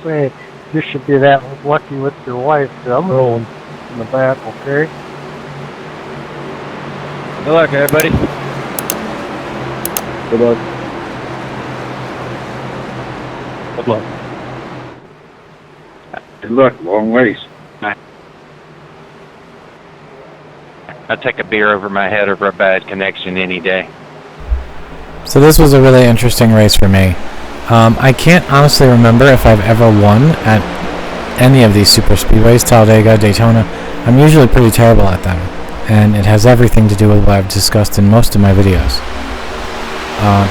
Say, you should be that lucky with your wife. I'm rolling in the back, okay? Good luck, everybody. Good luck. Good luck. Good luck. Long race. I'd take a beer over my head over a bad connection any day. So this was a really interesting race for me. I can't honestly remember if I've ever won at any of these super speedways, Talladega, Daytona. I'm usually pretty terrible at them, and it has everything to do with what I've discussed in most of my videos.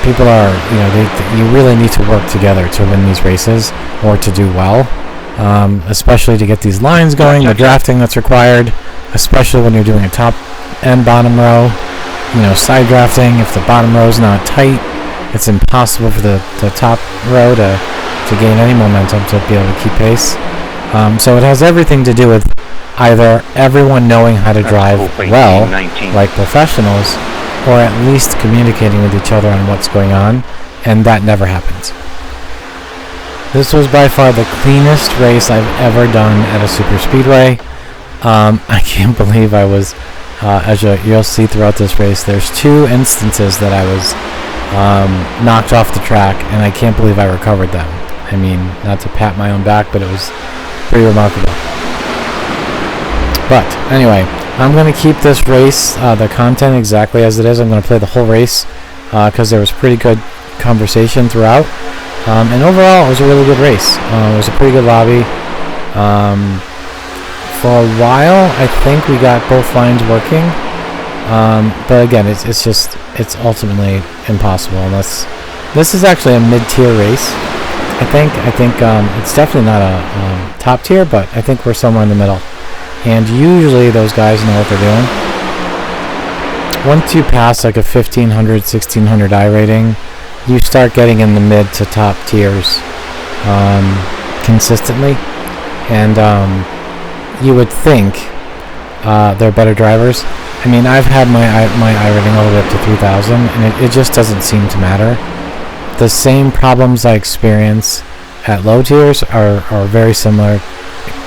People are, you really need to work together to win these races or to do well, especially to get these lines going, the drafting that's required, especially when you're doing a top and bottom row. Side drafting, if the bottom row is not tight, it's impossible for the top row to gain any momentum to be able to keep pace. So it has everything to do with either everyone knowing how to drive well, like professionals, or at least communicating with each other on what's going on, and that never happens. This was by far the cleanest race I've ever done at a super speedway. I can't believe I was, as you'll see throughout this race, there's 2 instances that I was knocked off the track, and I can't believe I recovered them. I mean, not to pat my own back, but it was pretty remarkable. But anyway, I'm going to keep this race, the content exactly as it is. I'm going to play the whole race because there was pretty good conversation throughout. And overall, it was a really good race. It was a pretty good lobby. For a while, I think we got both lines working. But again, it's ultimately impossible unless this is actually a mid-tier race. I think it's definitely not a top tier, but I think we're somewhere in the middle. And usually those guys know what they're doing. Once you pass like a 1500, 1600 iRating, you start getting in the mid to top tiers consistently. And you would think they're better drivers. I mean, I've had my iRating all the way up to 3000, and it just doesn't seem to matter. The same problems I experience at low tiers are very similar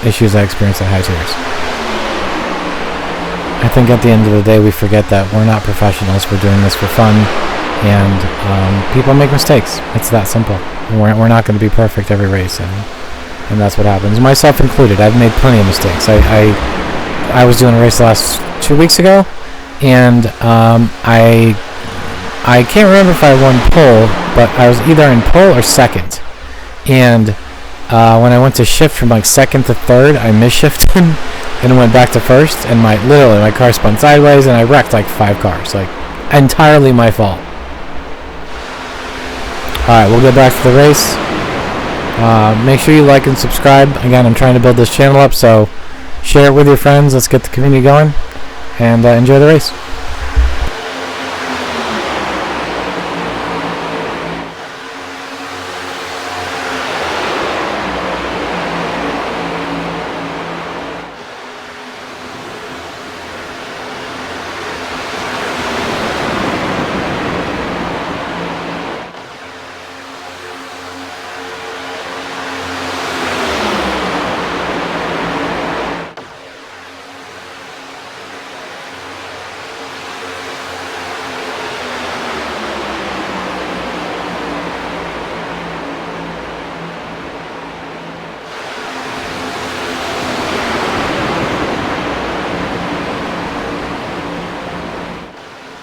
issues I experience at high tiers. I think at the end of the day we forget that we're not professionals, we're doing this for fun, and people make mistakes. It's that simple. We're not going to be perfect every race, and that's what happens, myself included. I've made plenty of mistakes. I was doing a race the last 2 weeks ago, and I can't remember if I won pole, but I was either in pole or second. And when I went to shift from like second to third, I misshifted and went back to first, and my car spun sideways, and I wrecked like 5 cars. Like, entirely my fault. Alright, we'll get back to the race. Make sure you like and subscribe. Again, I'm trying to build this channel up, so share it with your friends. Let's get the community going, and enjoy the race.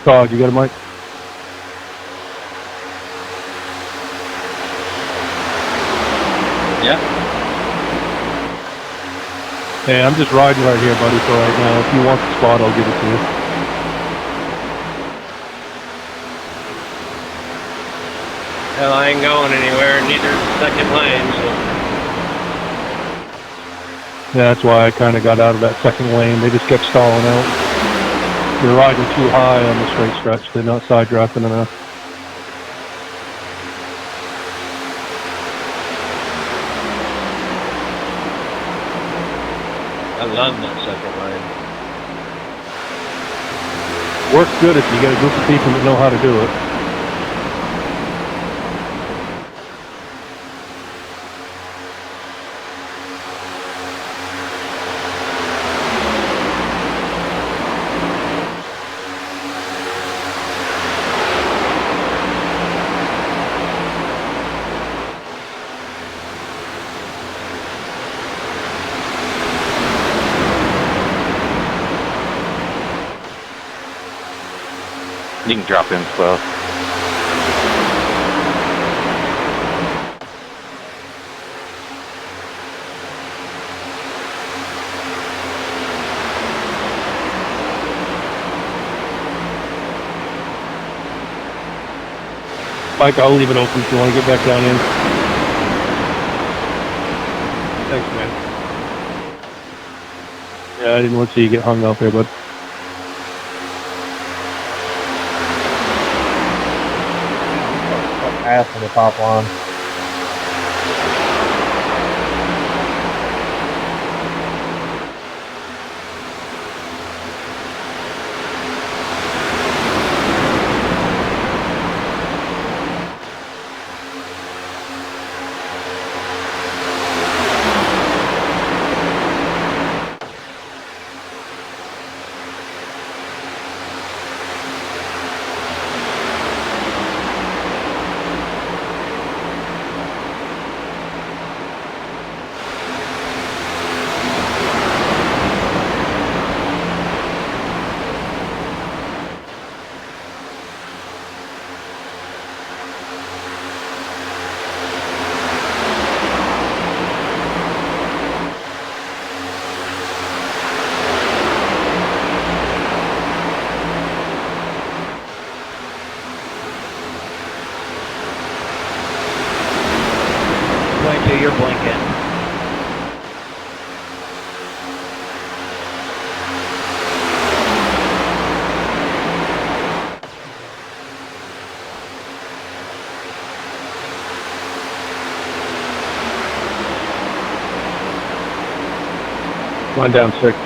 Dog, you got a mic? Yeah. Hey, I'm just riding right here, buddy, for right now. If you want the spot, I'll give it to you. Hell, I ain't going anywhere, neither is the second lane, so. Yeah, that's why I kind of got out of that second lane. They just kept stalling out. You're riding too high on the straight stretch. They're not side drafting enough. I love that second lane. Works good if you get a group of people that know how to do it. You can drop in slow. Mike, I'll leave it open if you want to get back down in. Thanks, man. Yeah, I didn't want to see you get hung out there, bud. Ass on the top line. You're blinking. Line down 6.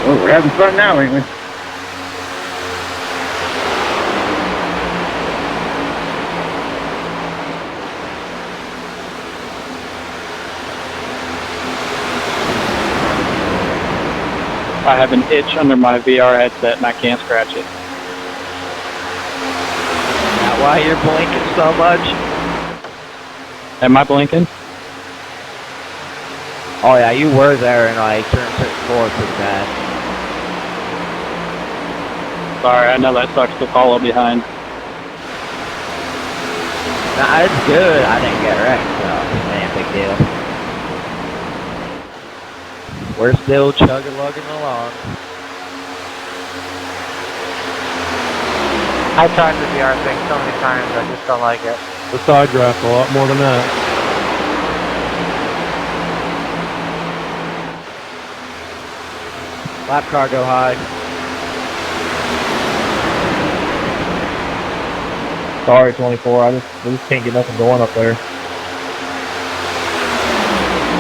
Oh, we're having fun now, ain't we? I have an itch under my VR headset and I can't scratch it. That why you're blinking so much? Am I blinking? Oh yeah, you were there and like turn 4 pretty bad. Sorry, I know that sucks to follow behind. Nah, it's good. I didn't get wrecked, so it ain't a big deal. We're still chugging-lugging along. I tried the VR thing so many times, I just don't like it. The side draft a lot more than that. Lap car go high. Sorry, 24. I just can't get nothing going up there.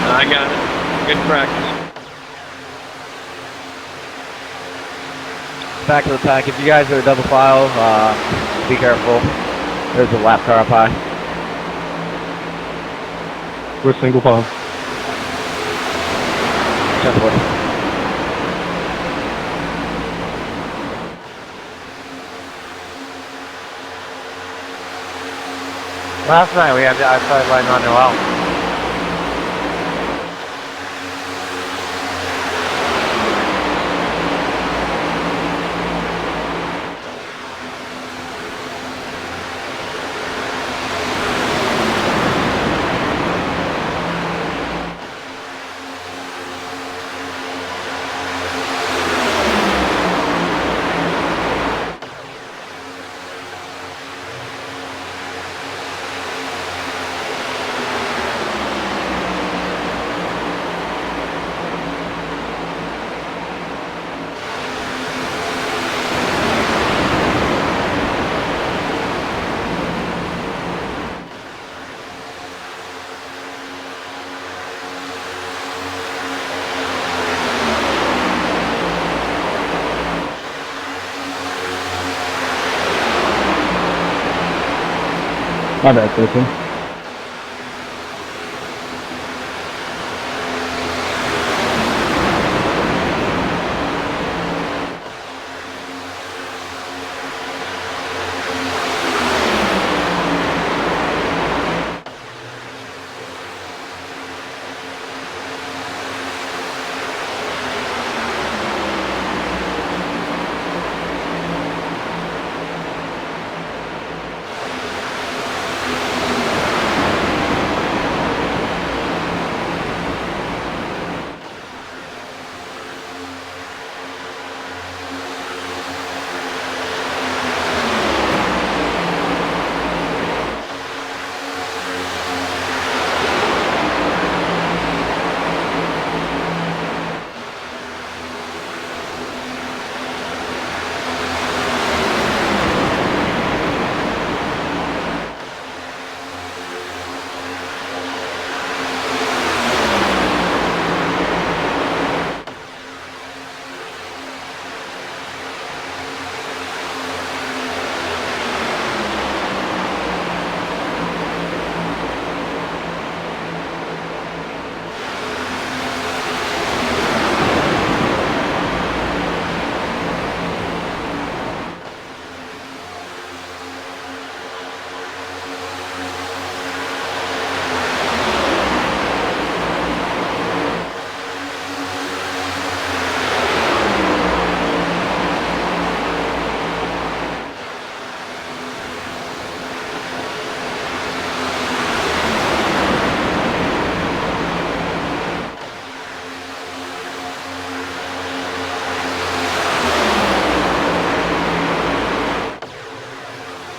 I got it. Good practice. Back to the pack. If you guys are double file, be careful. There's a lap car up high. We're single file. 10-40. Last night we had the outside line running well. My bad, Kristen.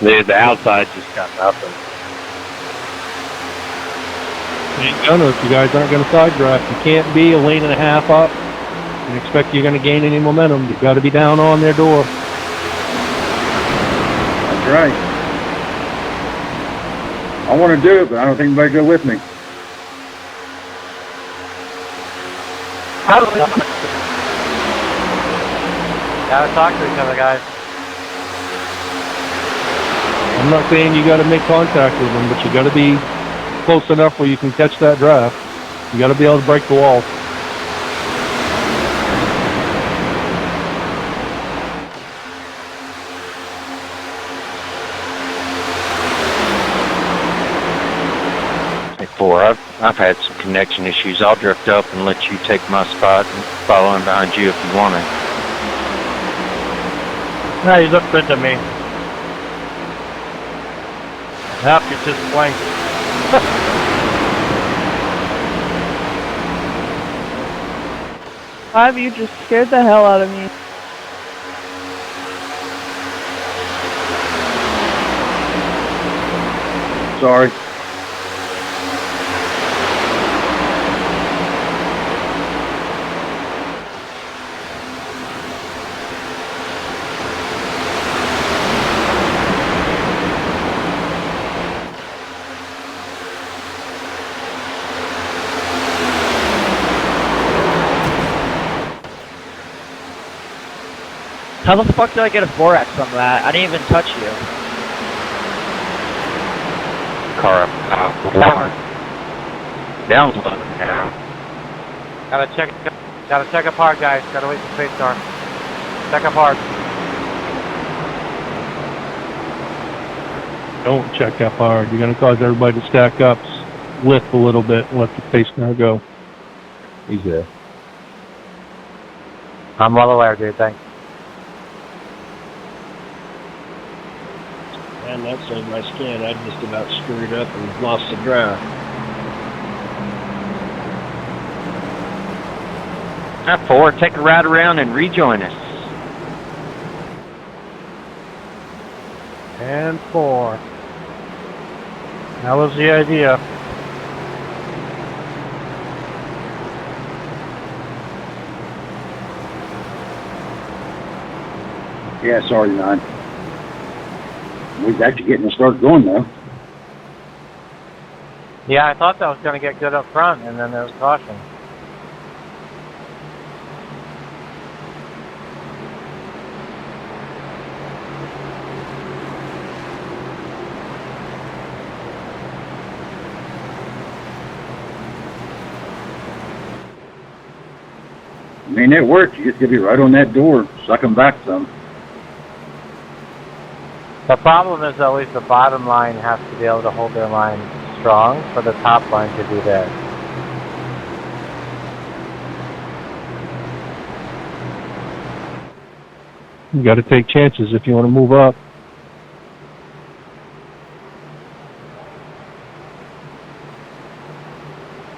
The outside just got nothing. You ain't gonna if you guys aren't gonna side draft. You can't be a lane and a half up and expect you're gonna gain any momentum. You've got to be down on their door. That's right. I want to do it, but I don't think anybody go with me. Gotta talk to each other, guys. I'm not saying you got to make contact with them, but you got to be close enough where you can catch that draft. You got to be able to break the wall. Hey, 4, I've had some connection issues. I'll drift up and let you take my spot and follow in behind you if you want to. No, you look good to me. Half you're just blank. Bob, you just scared the hell out of me. Sorry. How the fuck did I get a 4X from that? I didn't even touch you. Car up. Down low now. Gotta check up hard, guys. Gotta wait for space car. Check up hard. Don't check up hard. You're going to cause everybody to stack up, lift a little bit, and let the pace car go. He's there. I'm well aware, dude. Thanks. Man, that saved my skin. I just about screwed up and lost the draft. Now, 4, take a ride around and rejoin us. And 4. That was the idea. Yeah, sorry, 9. We're actually getting to start going though. Yeah, I thought that was gonna get good up front, and then there was caution. I mean, it worked. You just gotta be right on that door, suck them back some. The problem is at least the bottom line has to be able to hold their line strong for the top line to do that. You got to take chances if you want to move up.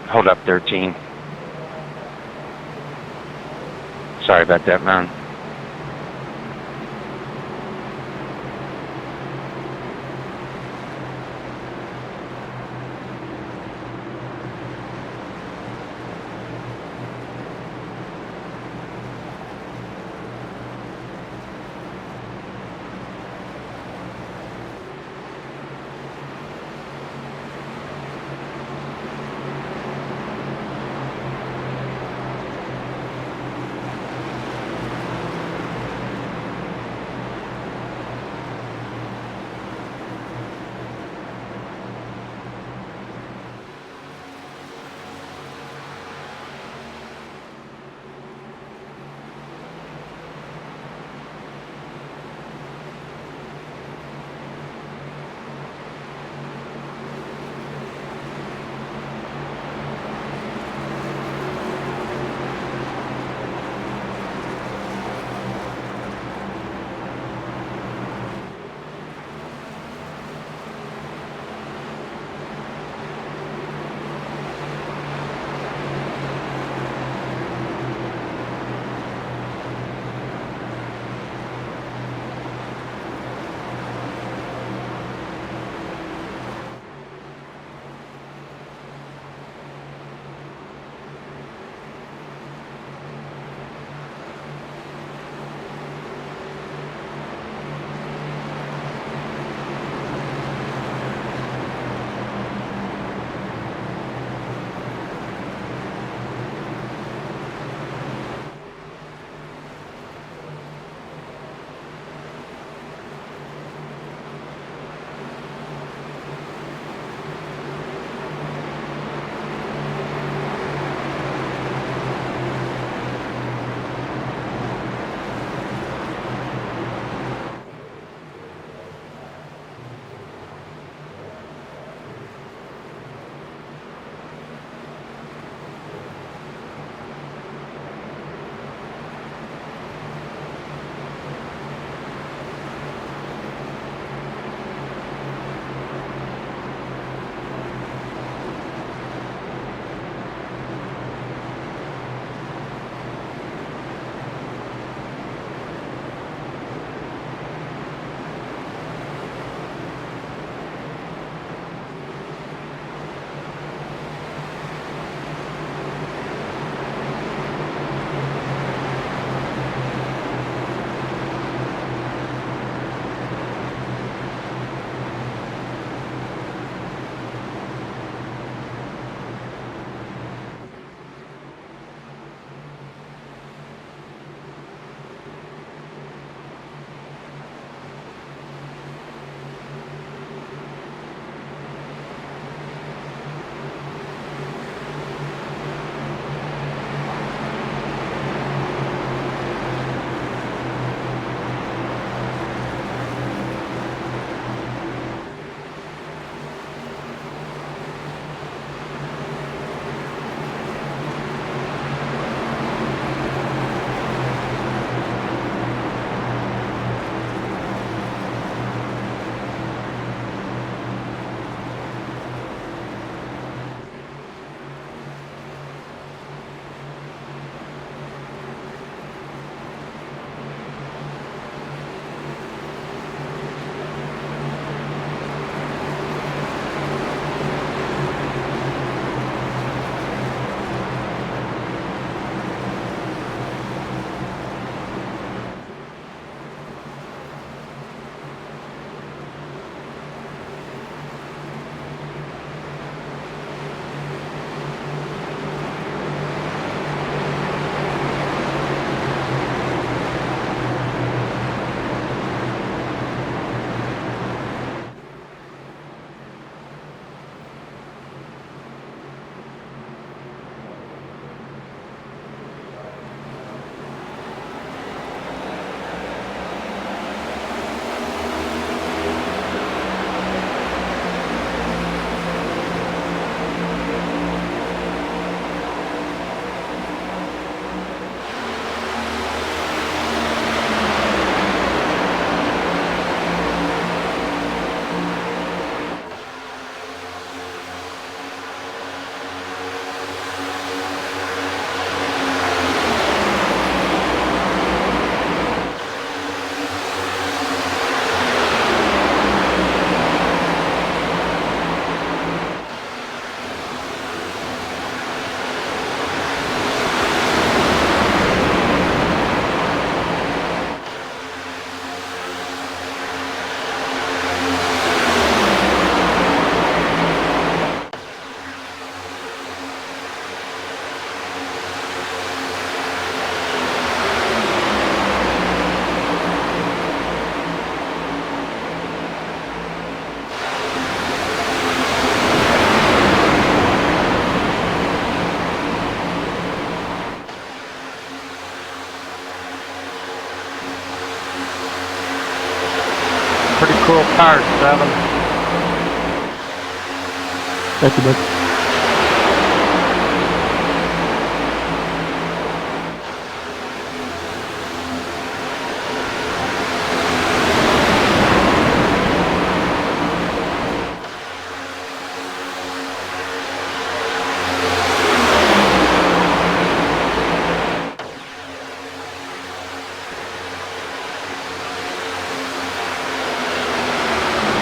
Hold up, 13. Sorry about that, man. Car 7. Thank you, bud.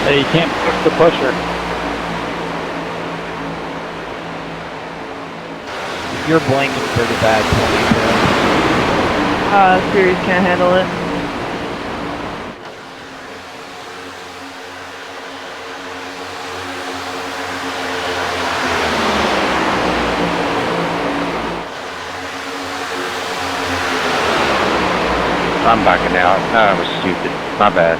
Hey, you can't push the pusher. You're blinking pretty bad, 22. Series can't handle it. I'm backing out. I was stupid. My bad.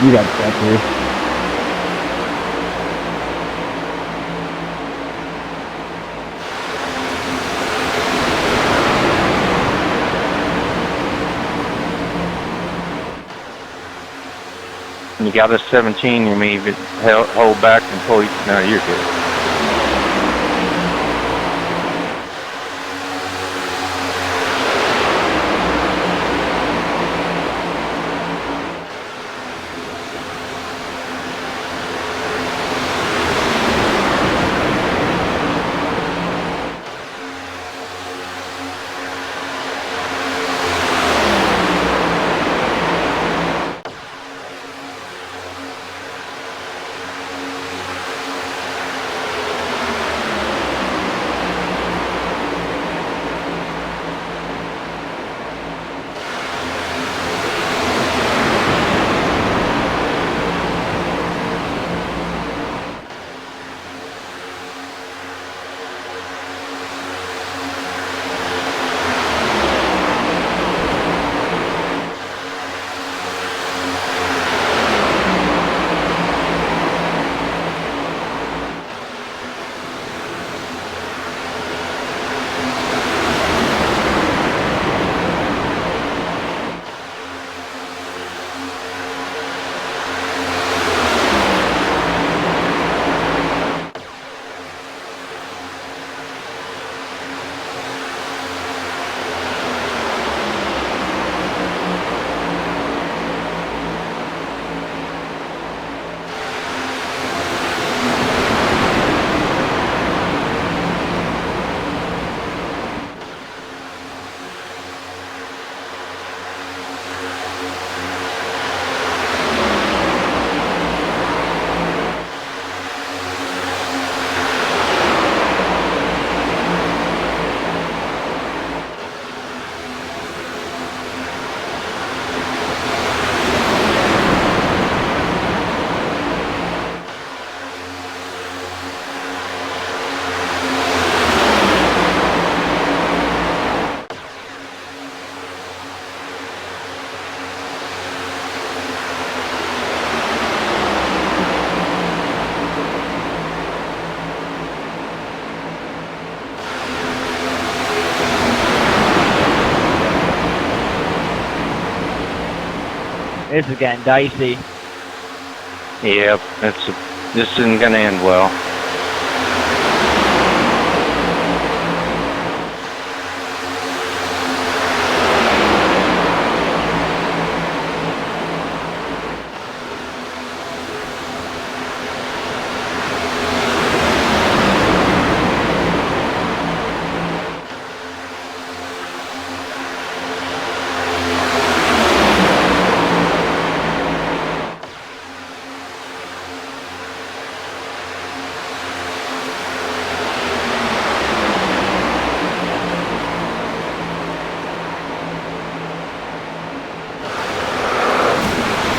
You got that, dude. You got a 17, you may even hold back and pull you. No, you're good. This is getting dicey. Yep, this isn't gonna end well.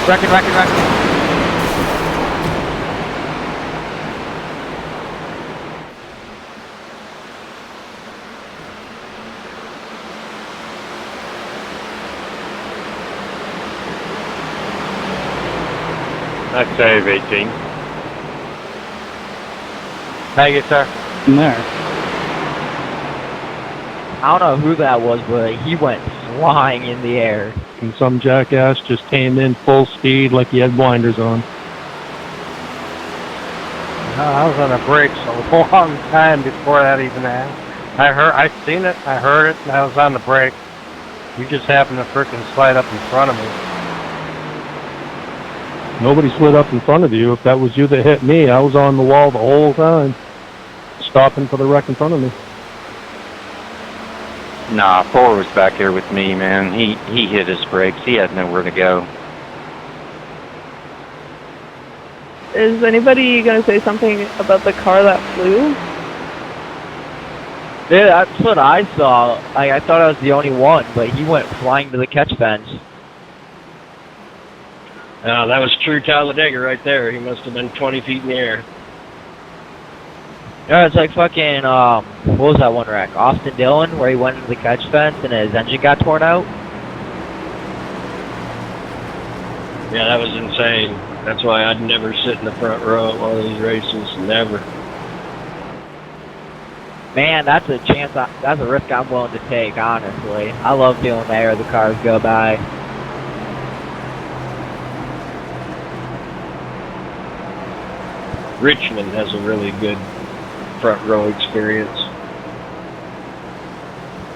Wrecking. I'd save 18. Thank you, sir. In there. I don't know who that was, but he went flying in the air. And some jackass just came in full speed like he had blinders on. I was on the brakes a long time before that even happened. I seen it, I heard it, and I was on the brake. You just happened to frickin' slide up in front of me. Nobody slid up in front of you. If that was you that hit me, I was on the wall the whole time, stopping for the wreck in front of me. Nah, 4 was back here with me, man. He hit his brakes. He had nowhere to go. Is anybody gonna say something about the car that flew? Yeah, that's what I saw. I thought I was the only one, but he went flying to the catch fence. That was true Talladega right there. He must have been 20 feet in the air. Yeah, it's like fucking, what was that one wreck? Austin Dillon, where he went into the catch fence and his engine got torn out? Yeah, that was insane. That's why I'd never sit in the front row at one of these races. Never. Man, that's a chance, that's a risk I'm willing to take, honestly. I love doing that as the cars go by. Richmond has a really good front row experience.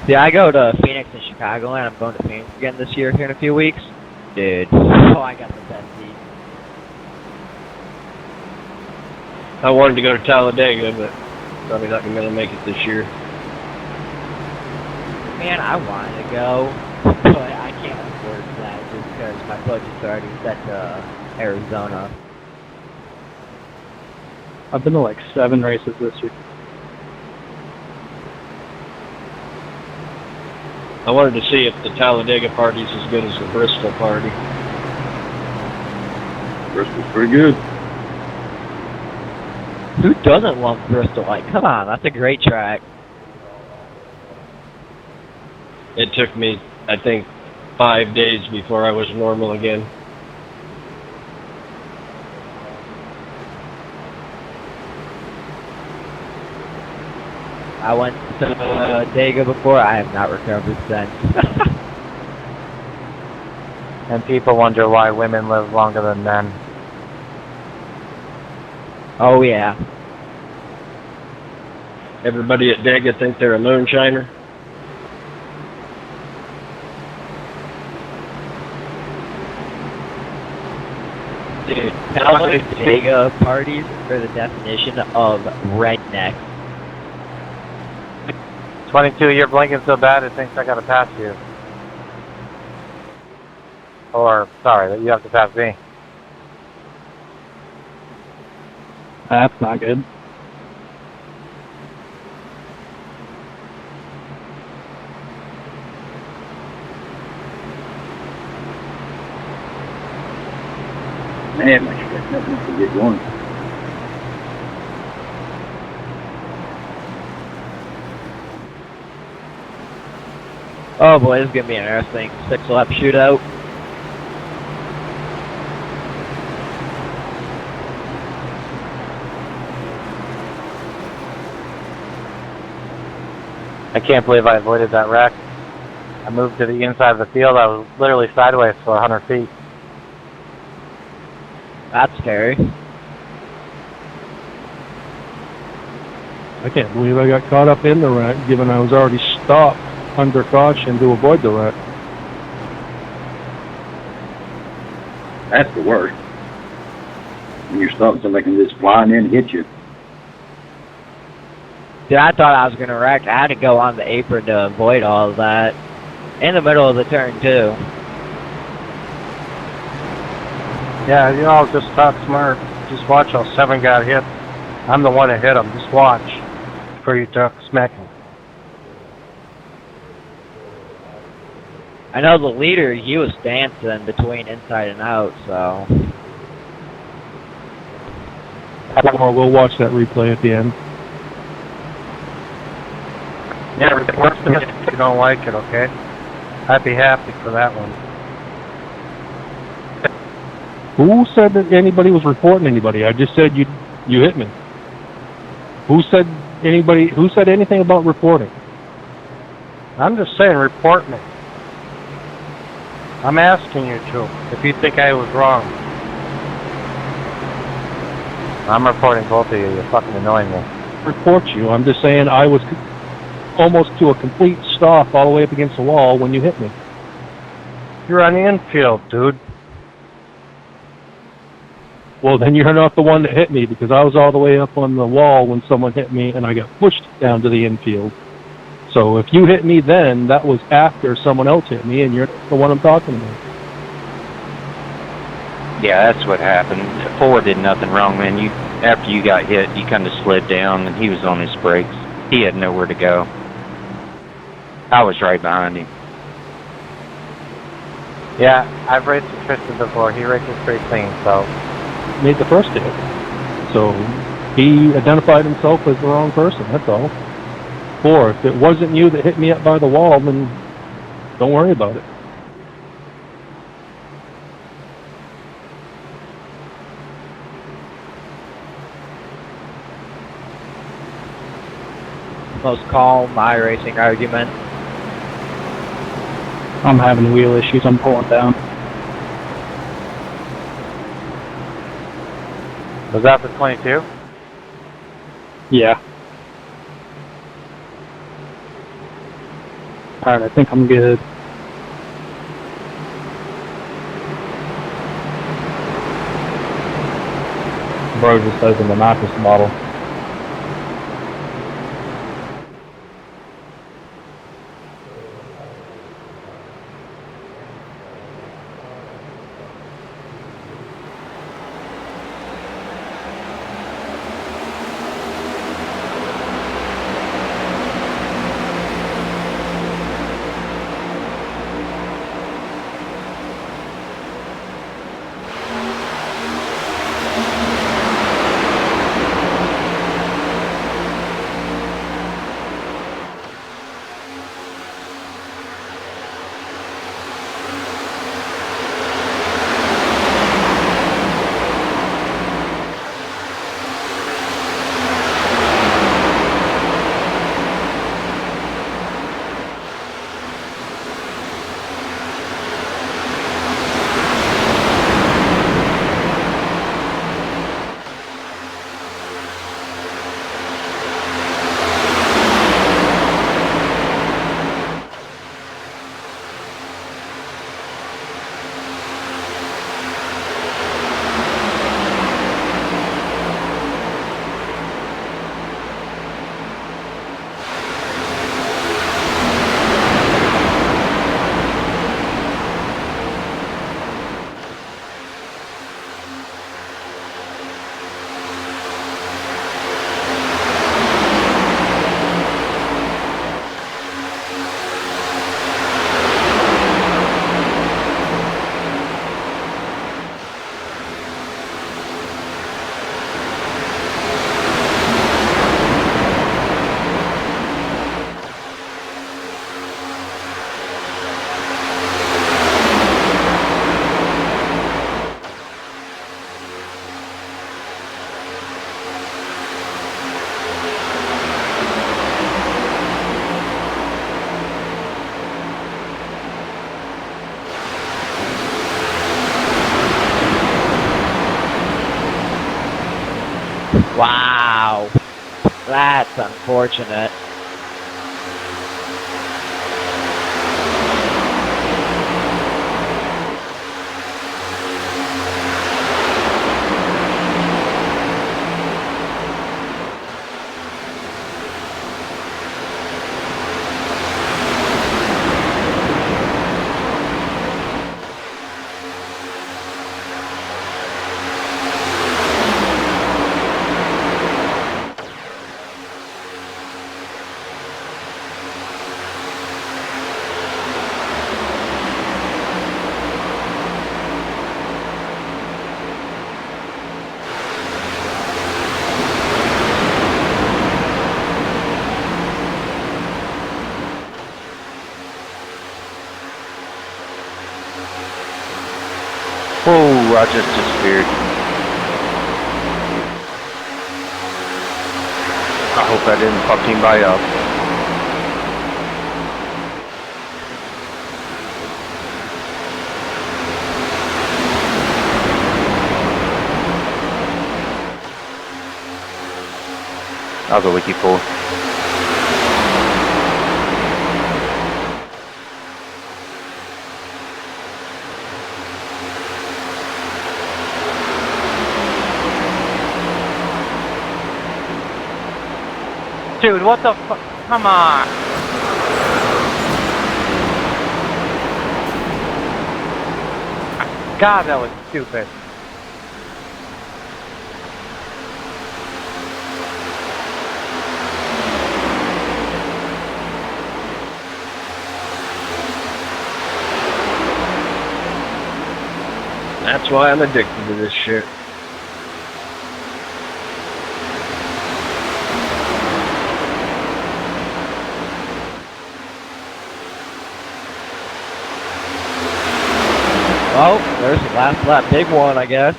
See, I go to Phoenix and Chicago, and I'm going to Phoenix again this year here in a few weeks. Dude, oh, I got the best seat. I wanted to go to Talladega, but probably not going to make it this year. Man, I wanted to go, but I can't afford that just because my budget's already set to Arizona. I've been to like 7 races this year. I wanted to see if the Talladega party's as good as the Bristol party. Bristol's pretty good. Who doesn't love Bristol? Like, come on, that's a great track. It took me, I think, 5 days before I was normal again. I went to Talladega before. I have not recovered since. And people wonder why women live longer than men. Oh, yeah. Everybody at Dega think they're a moonshiner. Dude, Talladega parties are the definition of redneck. 22, you're blinking so bad it thinks I gotta pass you. Or, sorry, that you have to pass me. That's not good. Man, my shit, nothing to get going. Oh boy, this is gonna be interesting. 6-lap shootout. I can't believe I avoided that wreck. I moved to the inside of the field. I was literally sideways for 100 feet. That's scary. I can't believe I got caught up in the wreck, given I was already stopped under caution to avoid the wreck. That's the worst. When you're stopping, somebody can just fly in and hit you. Dude, I thought I was gonna wreck. I had to go on the apron to avoid all of that. In the middle of the turn, too. Yeah, you know, I'll just talk smart. Just watch how 7 got hit. I'm the one that hit him. Just watch before you talk smack him. I know the leader, he was dancing between inside and out, so... Or we'll watch that replay at the end. Yeah, report to me if you don't like it, okay? I'd be happy for that one. Who said that anybody was reporting anybody? I just said you hit me. Who said anything about reporting? I'm just saying, report me. I'm asking you to, if you think I was wrong. I'm reporting both of you. You're fucking annoying me. Report you. I'm just saying I was almost to a complete stop all the way up against the wall when you hit me. You're on the infield, dude. Well, then you're not the one that hit me because I was all the way up on the wall when someone hit me and I got pushed down to the infield. So if you hit me then, that was after someone else hit me and you're the one I'm talking about. Yeah, that's what happened. Ford did nothing wrong, man. After you got hit, you kind of slid down, and he was on his brakes. He had nowhere to go. I was right behind him. Yeah, I've raced with Tristan before. He races pretty clean, so... Made the first hit. So he identified himself as the wrong person, that's all. Or if it wasn't you that hit me up by the wall, then don't worry about it. Most calm iRacing argument. I'm having wheel issues. I'm pulling down. Was that the 22? Yeah. Alright, I think I'm good. Bro just opened the nicest bottle. Wow. That's unfortunate. Ooh, I just disappeared. I hope I didn't fuck anybody up. That was a wiki pull. Dude, what the fuck? Come on. God, that was stupid. That's why I'm addicted to this shit. Oh, there's the last lap. Big one, I guess.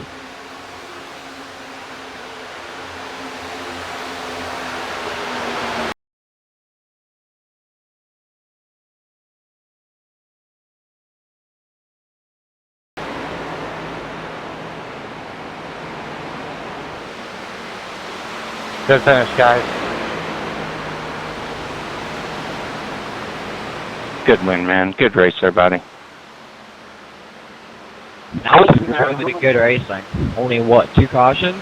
Good finish, guys. Good win, man. Good race, everybody. That was really good racing. Only, what, 2 cautions?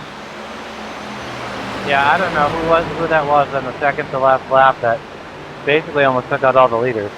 Yeah, I don't know who that was on the second to last lap that basically almost took out all the leaders.